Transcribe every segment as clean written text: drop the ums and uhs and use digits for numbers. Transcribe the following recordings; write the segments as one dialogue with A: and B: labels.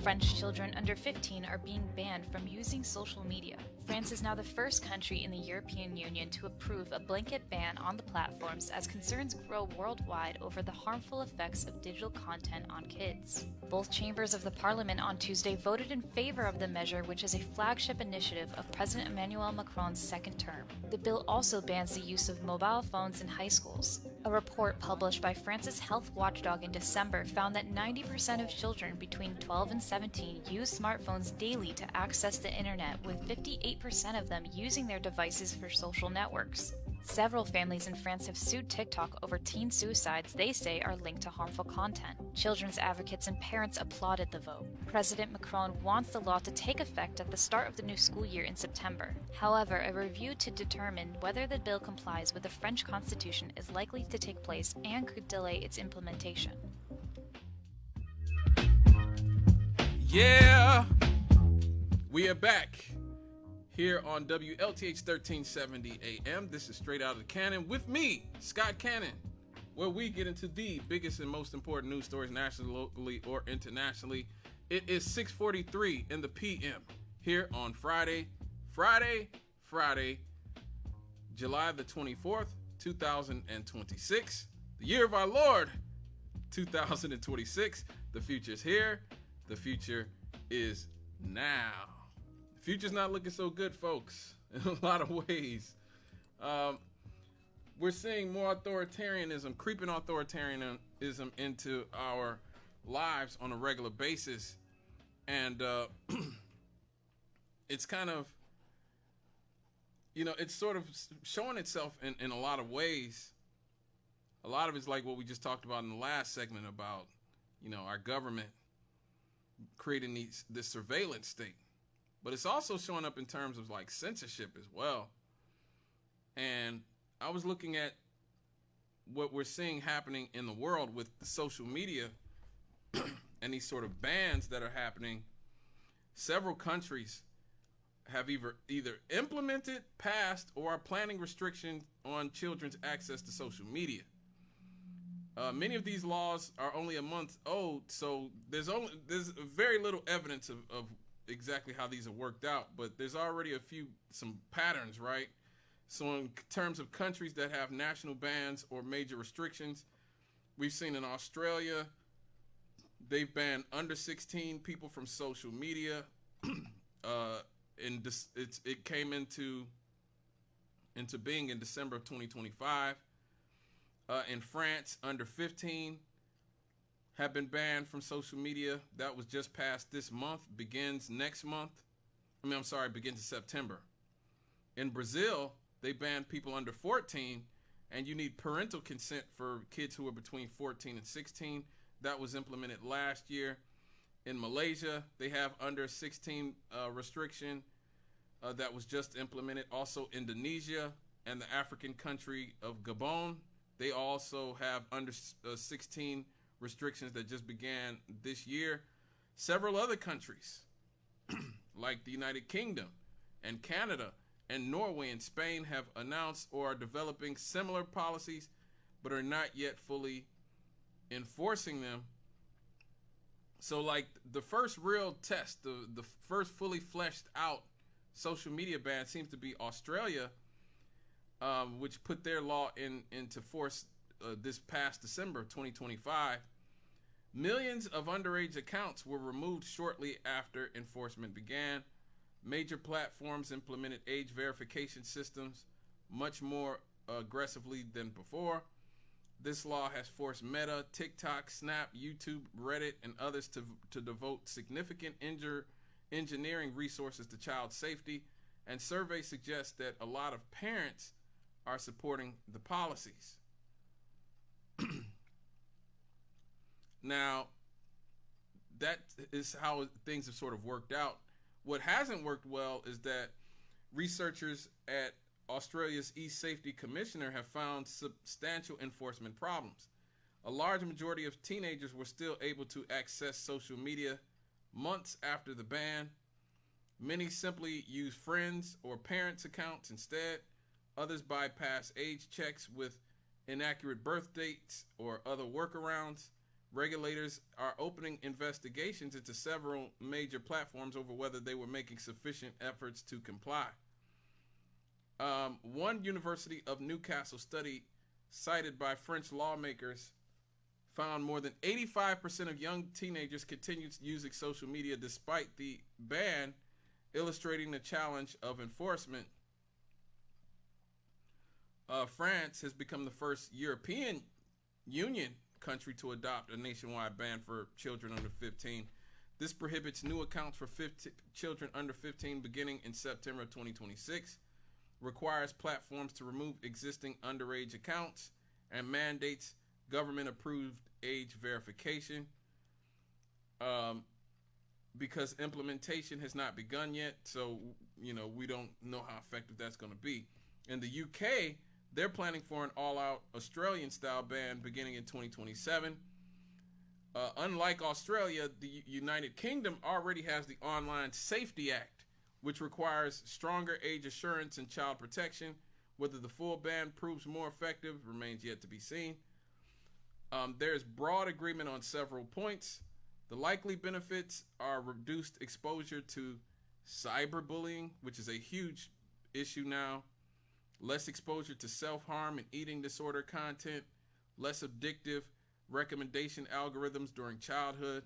A: French children under 15 are being banned from using social media. France is now the first country in the European Union to approve a blanket ban on the platforms as concerns grow worldwide over the harmful effects of digital content on kids. Both chambers of the parliament on Tuesday voted in favor of the measure, which is a flagship initiative of President Emmanuel Macron's second term. The bill also bans the use of mobile phones in high schools. A report published by France's health watchdog in December found that 90% of children between 12 and 17 use smartphones daily to access the internet, with 58% of them using their devices for social networks. Several families in France have sued TikTok over teen suicides they say are linked to harmful content. Children's advocates and parents applauded the vote. President Macron wants the law to take effect at the start of the new school year in September. However, a review to determine whether the bill complies with the French Constitution is likely to take place and could delay its implementation.
B: Yeah, we are back here on WLTH 1370 AM. This is Straight Out of the Cannon with me, Scott Cannon, where we get into the biggest and most important news stories nationally, locally, or internationally. It is 6:43 in the PM here on Friday, July the 24th, 2026, the year of our Lord, 2026. The future's here. The future is now. The future's not looking so good, folks, in a lot of ways. We're seeing more authoritarianism, creeping authoritarianism into our lives on a regular basis. And it's kind of, it's sort of showing itself in a lot of ways. A lot of it's like what we just talked about in the last segment about, our government creating this surveillance state. But it's also showing up in terms of like censorship as well. And I was looking at what we're seeing happening in the world with the social media and these sort of bans that are happening. Several countries have either implemented, passed, or are planning restrictions on children's access to social media. Many of these laws are only a month old, so there's very little evidence of exactly how these are worked out, but there's already some patterns, right? So in terms of countries that have national bans or major restrictions, we've seen in Australia, they've banned under 16 people from social media. It came into being in December of 2025. In France, under 15 have been banned from social media. That was just passed this month, begins next month. Begins in September. In Brazil, they banned people under 14, and you need parental consent for kids who are between 14 and 16. That was implemented last year. In Malaysia, they have under 16 restriction that was just implemented. Also, Indonesia and the African country of Gabon, they also have under 16 restrictions that just began this year. Several other countries, like the United Kingdom and Canada and Norway and Spain, have announced or are developing similar policies, but are not yet fully enforcing them. So like the first real test, the first fully fleshed out social media ban seems to be Australia, which put their law into force this past December of 2025. Millions of underage accounts were removed shortly after enforcement began. Major platforms implemented age verification systems much more aggressively than before. This law has forced Meta, TikTok, Snap, YouTube, Reddit, and others to devote significant engineering resources to child safety, and surveys suggest that a lot of parents are supporting the policies. Now, that is how things have sort of worked out. What hasn't worked well is that researchers at Australia's e-safety commissioner have found substantial enforcement problems. A large majority of teenagers were still able to access social media months after the ban. Many simply use friends' or parents' accounts instead. Others bypass age checks with inaccurate birth dates or other workarounds. regulators are opening investigations into several major platforms over whether they were making sufficient efforts to comply. One University of Newcastle study cited by French lawmakers found more than 85% of young teenagers continued using social media despite the ban, illustrating the challenge of enforcement. France has become the first European Union country to adopt a nationwide ban for children under 15. This prohibits new accounts for children under 15 beginning in September of 2026, requires platforms to remove existing underage accounts, and mandates government-approved age verification. Because implementation has not begun yet, so we don't know how effective that's going to be. In the UK, they're planning for an all-out Australian-style ban beginning in 2027. Unlike Australia, the United Kingdom already has the Online Safety Act, which requires stronger age assurance and child protection. Whether the full ban proves more effective remains yet to be seen. There's broad agreement on several points. The likely benefits are reduced exposure to cyberbullying, which is a huge issue now, less exposure to self-harm and eating disorder content, less addictive recommendation algorithms during childhood,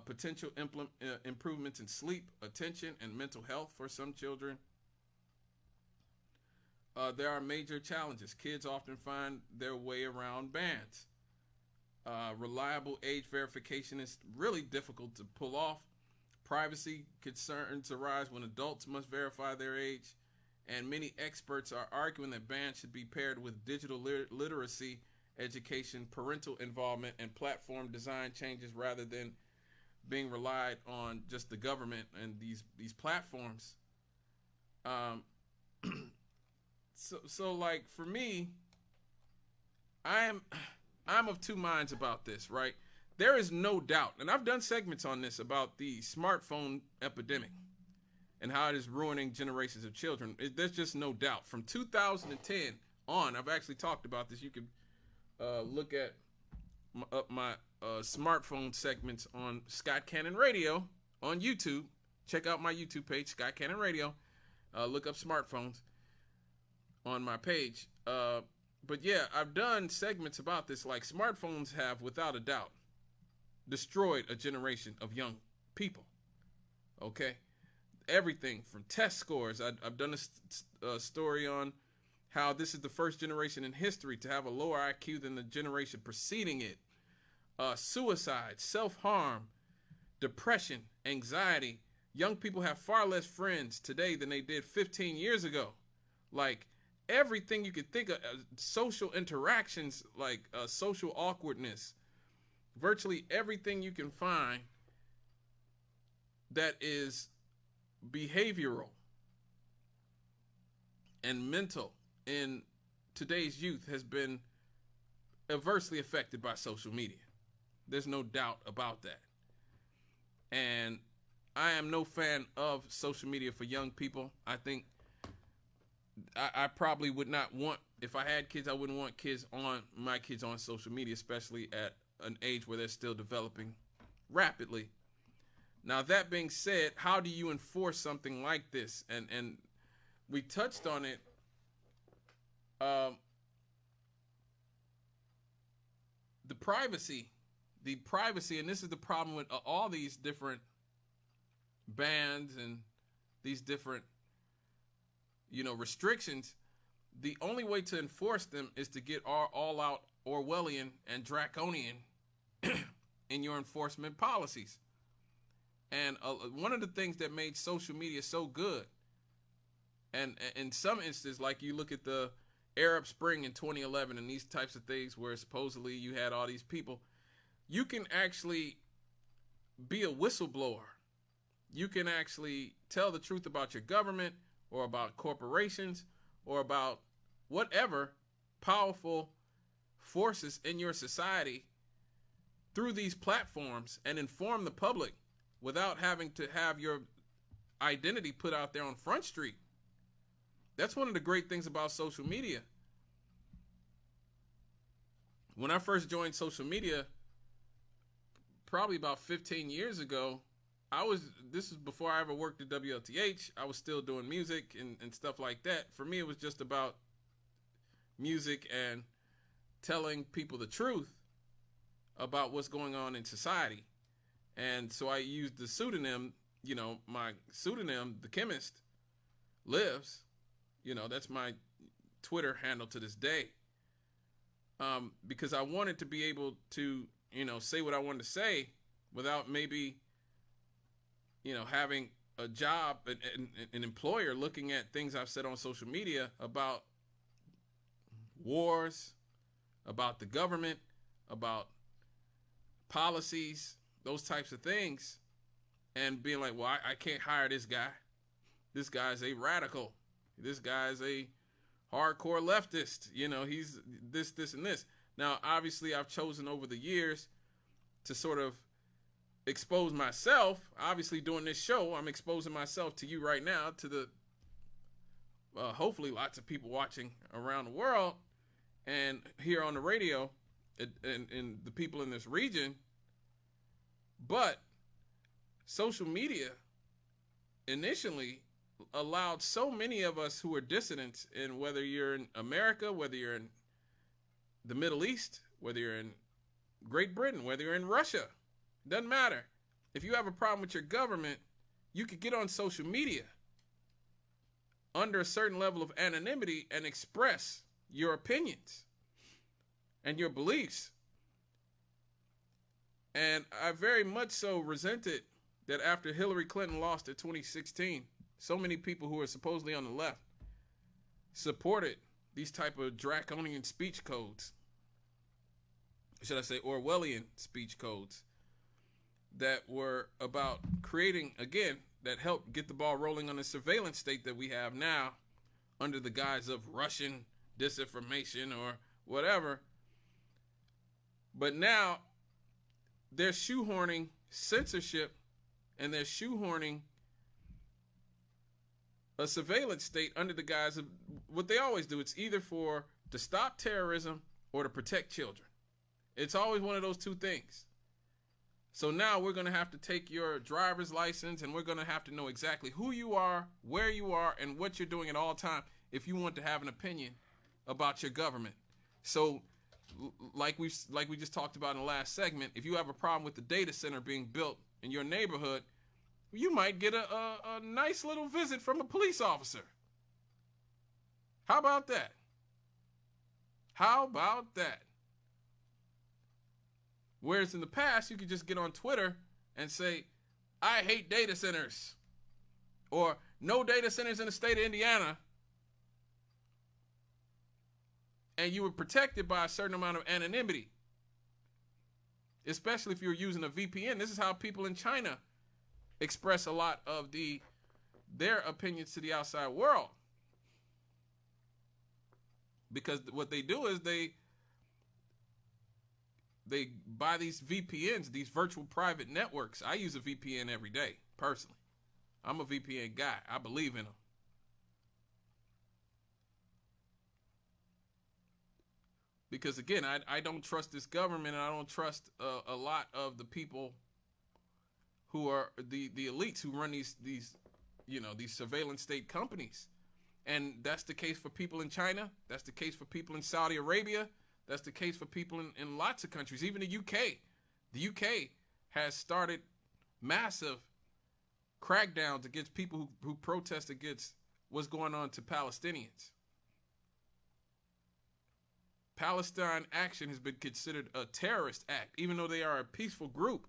B: potential improvements in sleep, attention, and mental health for some children. There are major challenges. Kids often find their way around bans. Reliable age verification is really difficult to pull off. Privacy concerns arise when adults must verify their age, and many experts are arguing that bans should be paired with digital literacy education, parental involvement, and platform design changes rather than being relied on just the government and these platforms. So like for me, I'm of two minds about this, right? There is no doubt, and I've done segments on this about the smartphone epidemic and how it is ruining generations of children. There's just no doubt. From 2010 on, I've actually talked about this. You can look at my smartphone segments on Scott Cannon Radio on YouTube. Check out my YouTube page, Scott Cannon Radio. Look up smartphones on my page. But yeah, I've done segments about this. Like, smartphones have, without a doubt, destroyed a generation of young people. Okay? Everything from test scores. I've done a story on how this is the first generation in history to have a lower IQ than the generation preceding it. Suicide, self-harm, depression, anxiety. Young people have far less friends today than they did 15 years ago. Like, everything you could think of, social interactions, like social awkwardness, virtually everything you can find that is behavioral and mental in today's youth has been adversely affected by social media. There's no doubt about that. And I am no fan of social media for young people. I think I probably would not want, if I had kids, I wouldn't want my kids on social media, especially at an age where they're still developing rapidly. Now, that being said, how do you enforce something like this? And we touched on it. The privacy, and this is the problem with all these different bans and these different, restrictions. The only way to enforce them is to get all out Orwellian and draconian in your enforcement policies. And one of the things that made social media so good, and in some instances, like you look at the Arab Spring in 2011 and these types of things where supposedly you had all these people, you can actually be a whistleblower. You can actually tell the truth about your government or about corporations or about whatever powerful forces in your society through these platforms and inform the public without having to have your identity put out there on Front Street. That's one of the great things about social media. When I first joined social media, probably about 15 years ago, this is before I ever worked at WLTH. I was still doing music and stuff like that. For me, it was just about music and telling people the truth about what's going on in society. And so I used the pseudonym, my pseudonym, The Chemist, lives. That's my Twitter handle to this day. Because I wanted to be able to, say what I wanted to say without maybe, having a job, an employer looking at things I've said on social media about wars, about the government, about policies, those types of things, and being like, well, I can't hire this guy. This guy's a radical. This guy's a hardcore leftist. He's this, and this. Now, obviously, I've chosen over the years to sort of expose myself. Obviously, doing this show, I'm exposing myself to you right now, to the hopefully lots of people watching around the world and here on the radio and the people in this region. But social media initially allowed so many of us who are dissidents, in whether you're in America, whether you're in the Middle East, whether you're in Great Britain, whether you're in Russia, doesn't matter. If you have a problem with your government, you could get on social media under a certain level of anonymity and express your opinions and your beliefs. And I very much so resented that after Hillary Clinton lost in 2016, so many people who are supposedly on the left supported these type of draconian speech codes, should I say Orwellian speech codes, that were about creating, again, that helped get the ball rolling on the surveillance state that we have now under the guise of Russian disinformation or whatever. But now they're shoehorning censorship and they're shoehorning a surveillance state under the guise of what they always do. It's either to stop terrorism or to protect children. It's always one of those two things. So now we're going to have to take your driver's license and we're going to have to know exactly who you are, where you are, and what you're doing at all time if you want to have an opinion about your government. So like we just talked about in the last segment, if you have a problem with the data center being built in your neighborhood, you might get a nice little visit from a police officer. How about that? How about that? Whereas in the past, you could just get on Twitter and say, I hate data centers, or no data centers in the state of Indiana. And you were protected by a certain amount of anonymity, especially if you're using a VPN. This is how people in China express a lot of their opinions to the outside world. Because what they do is they buy these VPNs, these virtual private networks. I use a VPN every day, personally. I'm a VPN guy. I believe in them. Because again, I don't trust this government, and I don't trust a lot of the people who are the elites who run these surveillance state companies. And that's the case for people in China. That's the case for people in Saudi Arabia. That's the case for people in lots of countries, even the UK. The UK has started massive crackdowns against people who protest against what's going on to Palestinians. Palestine Action has been considered a terrorist act, even though they are a peaceful group.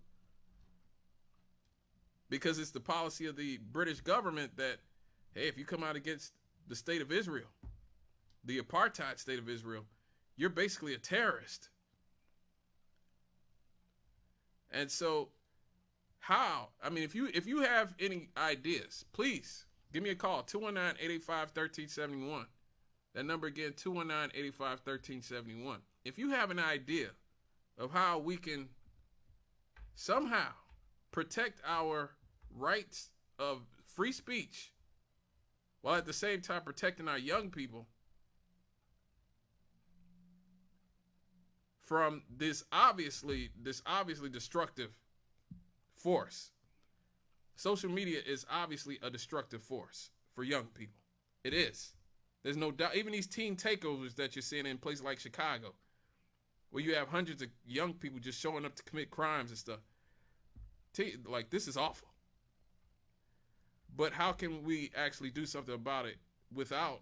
B: Because it's the policy of the British government that, hey, if you come out against the state of Israel, the apartheid state of Israel, you're basically a terrorist. And so how? I mean, if you have any ideas, please give me a call, 219-885-1371. That number again, 219-885-1371. If you have an idea of how we can somehow protect our rights of free speech while at the same time protecting our young people from this obviously destructive force. Social media is obviously a destructive force for young people. It is. There's no doubt. Even these teen takeovers that you're seeing in places like Chicago, where you have hundreds of young people just showing up to commit crimes and stuff. Like, this is awful. But how can we actually do something about it without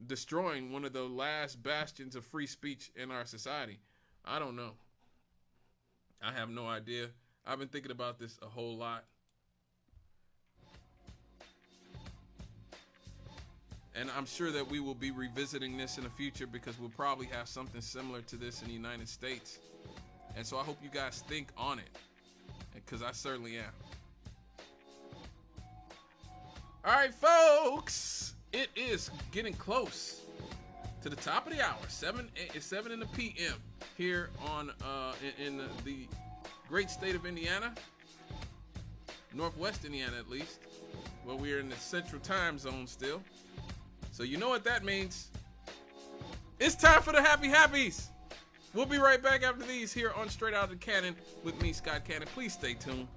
B: destroying one of the last bastions of free speech in our society? I don't know. I have no idea. I've been thinking about this a whole lot. And I'm sure that we will be revisiting this in the future because we'll probably have something similar to this in the United States. And so I hope you guys think on it, because I certainly am. All right, folks, it is getting close to the top of the hour. It's 7 in the p.m. here on in the great state of Indiana, Northwest Indiana at least. Well, we're in the central time zone still. So you know what that means. It's time for the Happy Happies. We'll be right back after these here on Straight Out of the Cannon with me, Scott Cannon. Please stay tuned.